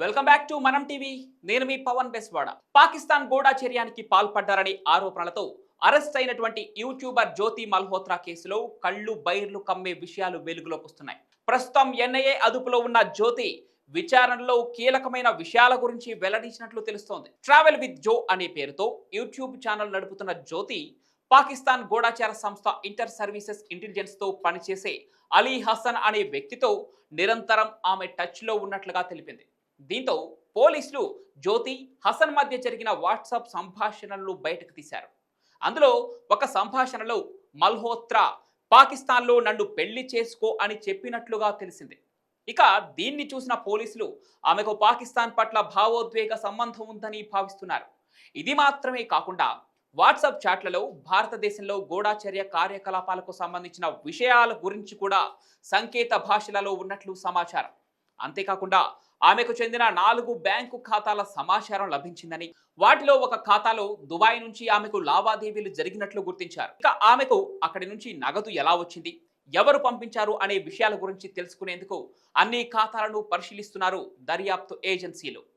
Welcome back to మనం TV. నేను మీ పవన్ బెస్వాడ. పాకిస్తాన్ గూఢచర్యానికి పాల్పడ్డారని ఆరోపణలతో అరెస్ట్ అయినటువంటి యూట్యూబర్ జ్యోతి మల్హోత్రా కేసులో కళ్ళు బైర్లు కమ్మే విషయాలు వెలుగులోకి వస్తున్నాయి. ప్రస్తుతం ఎన్ఐఏ అదుపులో ఉన్న జ్యోతి విచారణలో కీలకమైన విషయాల గురించి వెల్లడించినట్లు తెలుస్తోంది. ట్రావెల్ విత్ జో అనే పేరుతో యూట్యూబ్ ఛానల్ నడుపుతున్న జ్యోతి పాకిస్తాన్ గూఢచార సంస్థ ఇంటర్ సర్వీసెస్ ఇంటెలిజెన్స్ తో పనిచేసే అలీ హసన్ అనే వ్యక్తితో నిరంతరం ఆమె టచ్ లో ఉన్నట్లుగా తెలిపింది. దీంతో పోలీసులు జ్యోతి హసన్ మధ్య జరిగిన వాట్సాప్ సంభాషణలను బయటకు తీశారు. అందులో ఒక సంభాషణలో మల్హోత్రా పాకిస్తాన్లో నన్ను పెళ్లి చేసుకో అని చెప్పినట్లుగా తెలిసింది. ఇక దీన్ని చూసిన పోలీసులు ఆమెకు పాకిస్తాన్ పట్ల భావోద్వేగ సంబంధం ఉందని భావిస్తున్నారు. ఇది మాత్రమే కాకుండా వాట్సాప్ చాట్లలో భారతదేశంలో గూఢచర్య కార్యకలాపాలకు సంబంధించిన విషయాల గురించి కూడా సంకేత భాషలలో ఉన్నట్లు సమాచారం. అంతేకాకుండా ఆమెకు చెందిన 4 బ్యాంకు ఖాతాల సమాచారం లభించిందని, వాటిలో ఒక ఖాతాలో దుబాయ్ నుంచి ఆమెకు లావాదేవీలు జరిగినట్లు గుర్తించారు. ఇక ఆమెకు అక్కడి నుంచి నగదు ఎలా వచ్చింది, ఎవరు పంపించారు అనే విషయాల గురించి తెలుసుకునేందుకు అన్ని ఖాతాలను పరిశీలిస్తున్నారు దర్యాప్తు ఏజెన్సీలు.